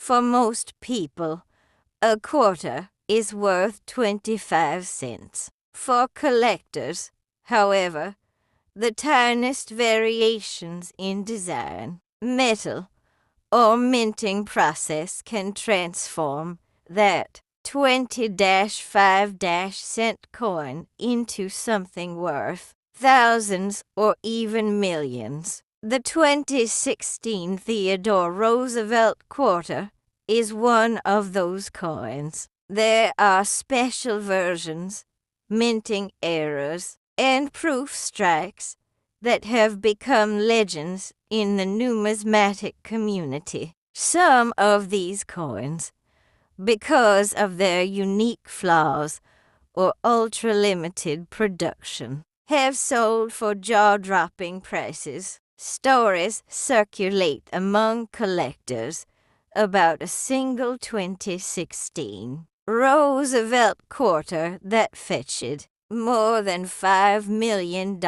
For most people, a quarter is worth 25 cents. For collectors, however, the tiniest variations in design, metal, or minting process can transform that 20-5-cent coin into something worth thousands or even millions. The 2016 Theodore Roosevelt quarter is one of those coins. There are special versions, minting errors, and proof strikes that have become legends in the numismatic community. Some of these coins, because of their unique flaws or ultra-limited production, have sold for jaw-dropping prices. Stories circulate among collectors about a single 2016 Roosevelt quarter that fetched more than $5 million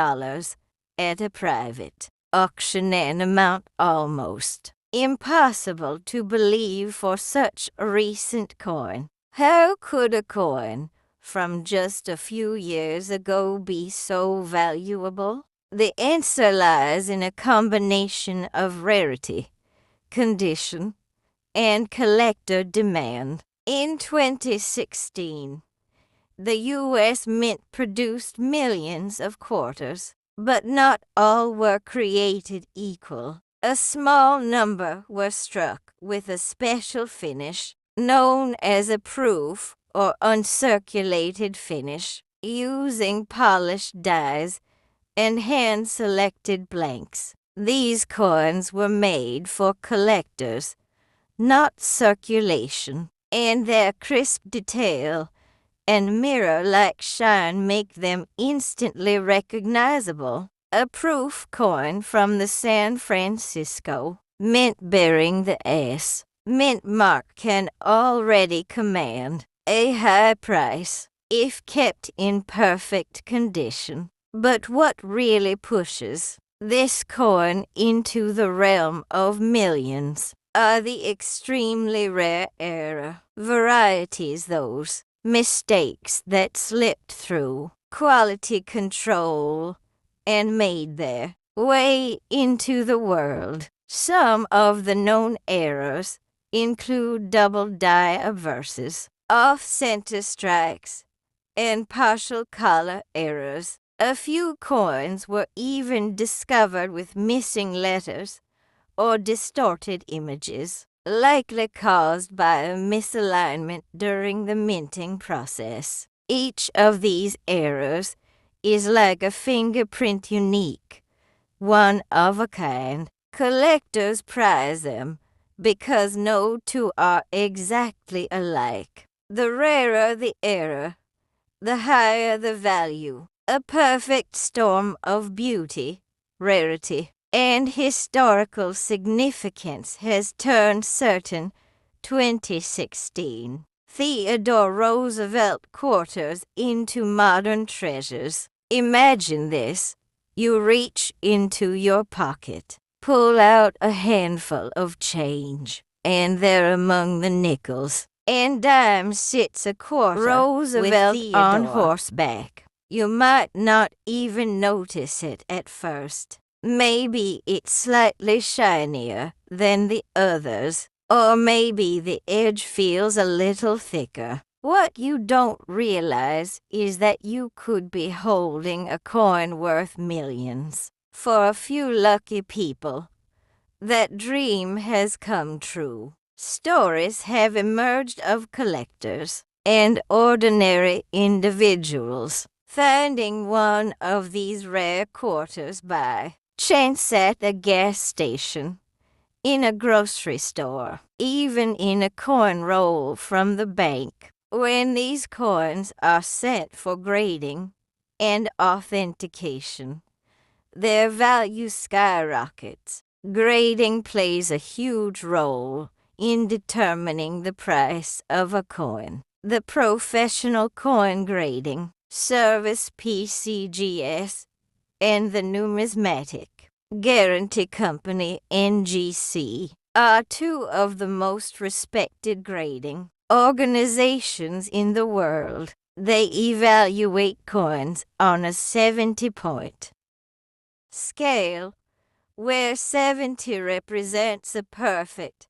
at a private auction, an amount almost impossible to believe for such a recent coin. How could a coin from just a few years ago be so valuable? The answer lies in a combination of rarity, condition, and collector demand. In 2016, the U.S. Mint produced millions of quarters, but not all were created equal. A small number were struck with a special finish, known as a proof or uncirculated finish, using polished dies and hand-selected blanks. These coins were made for collectors, not circulation, and their crisp detail and mirror-like shine make them instantly recognizable. A proof coin from the San Francisco Mint bearing the S Mint mark can already command a high price if kept in perfect condition. But what really pushes this coin into the realm of millions are the extremely rare error varieties, those mistakes that slipped through quality control and made their way into the world. Some of the known errors include double die averses, off-center strikes, and partial color errors. A few coins were even discovered with missing letters or distorted images, likely caused by a misalignment during the minting process. Each of these errors is like a fingerprint, unique, one of a kind. Collectors prize them because no two are exactly alike. The rarer the error, the higher the value. A perfect storm of beauty, rarity, and historical significance has turned certain 2016 Theodore Roosevelt quarters into modern treasures. Imagine this. You reach into your pocket, pull out a handful of change, and there among the nickels and dimes sits a quarter Roosevelt on horseback. You might not even notice it at first. Maybe it's slightly shinier than the others, or maybe the edge feels a little thicker. What you don't realize is that you could be holding a coin worth millions. For a few lucky people, that dream has come true. Stories have emerged of collectors and ordinary individuals finding one of these rare quarters by chance at a gas station, in a grocery store, even in a coin roll from the bank. When these coins are sent for grading and authentication, their value skyrockets. Grading plays a huge role in determining the price of a coin. The Professional Coin Grading Service (PCGS) and the Numismatic Guarantee Company (NGC) are two of the most respected grading organizations in the world. They evaluate coins on a 70-point scale, where 70 represents a perfect,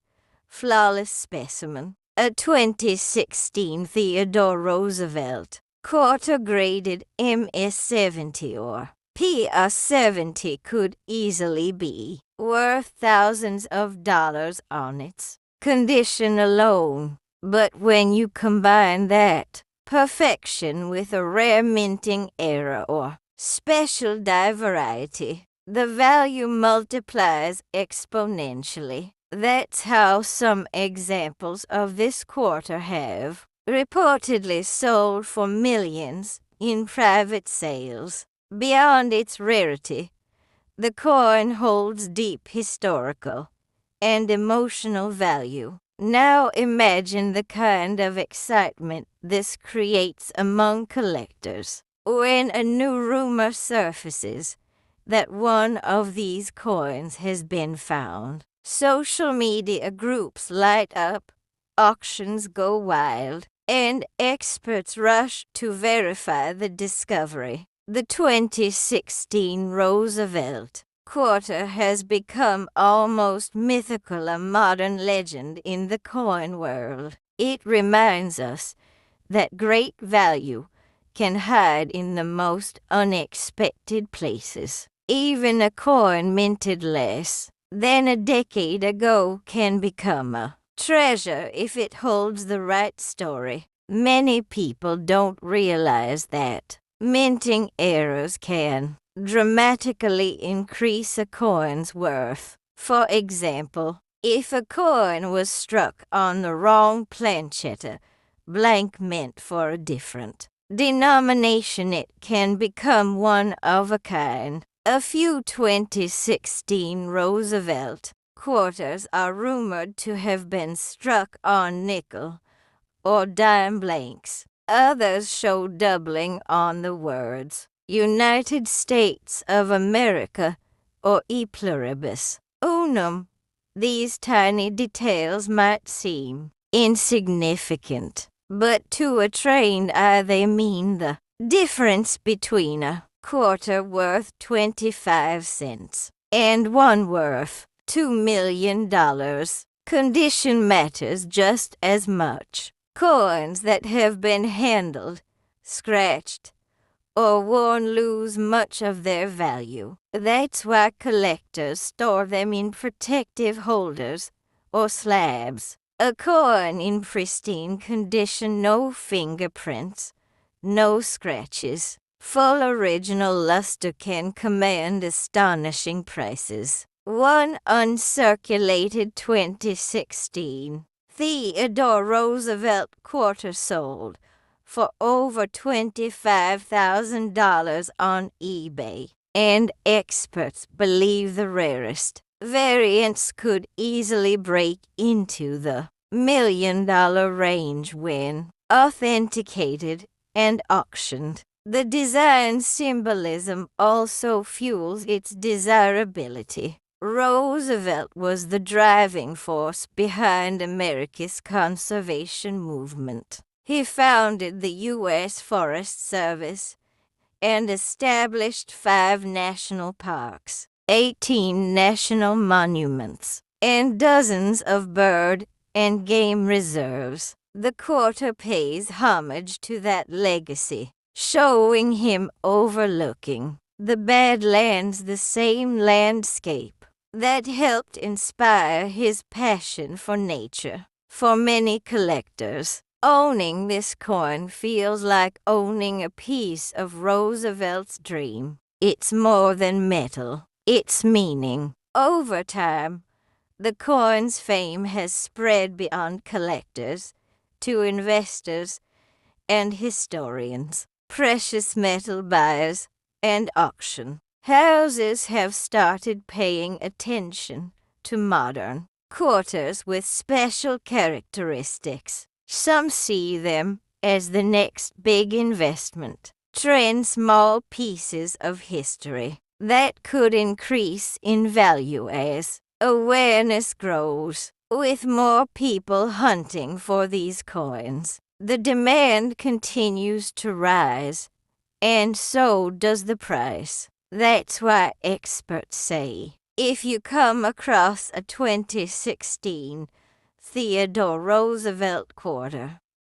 flawless specimen. A 2016 Theodore Roosevelt quarter-graded MS-70 or PR-70 could easily be worth thousands of dollars on its condition alone. But when you combine that perfection with a rare minting error or special die variety, the value multiplies exponentially. That's how some examples of this quarter have reportedly sold for millions in private sales. Beyond its rarity, the coin holds deep historical and emotional value. Now imagine the kind of excitement this creates among collectors when a new rumor surfaces that one of these coins has been found. Social media groups light up, auctions go wild, and experts rush to verify the discovery. The 2016 Roosevelt quarter has become almost mythical, a modern legend in the coin world. It reminds us that great value can hide in the most unexpected places. Even a coin minted less than a decade ago can become a treasure if it holds the right story. Many people don't realize that minting errors can dramatically increase a coin's worth. For example, if a coin was struck on the wrong planchetta, blank meant for a different denomination, it can become one of a kind. A few 2016 Roosevelt quarters are rumored to have been struck on nickel or dime blanks. Others show doubling on the words United States of America or E pluribus unum. These tiny details might seem insignificant, but to a trained eye they mean the difference between a quarter worth 25 cents and one worth $2 million. Condition matters just as much. Coins that have been handled, scratched, or worn lose much of their value. That's why collectors store them in protective holders or slabs. A coin in pristine condition, no fingerprints, no scratches, full original luster, can command astonishing prices. One uncirculated 2016 Theodore Roosevelt quarter sold for over $25,000 on eBay, and experts believe the rarest variants could easily break into the $1 million range when authenticated and auctioned. The design symbolism also fuels its desirability. Roosevelt was the driving force behind America's conservation movement. He founded the U.S. Forest Service and established 5 national parks, 18 national monuments, and dozens of bird and game reserves. The quarter pays homage to that legacy, showing him overlooking the Badlands, the same landscape that helped inspire his passion for nature. For many collectors, owning this coin feels like owning a piece of Roosevelt's dream. It's more than metal, it's meaning. Over time, the coin's fame has spread beyond collectors to investors and historians, precious metal buyers, and auction houses have started paying attention to modern quarters with special characteristics. Some see them as the next big investment trend, small pieces of history that could increase in value as awareness grows, with more people hunting for these coins. The demand continues to rise, and so does the price. That's why experts say, if you come across a 2016 Theodore Roosevelt quarter,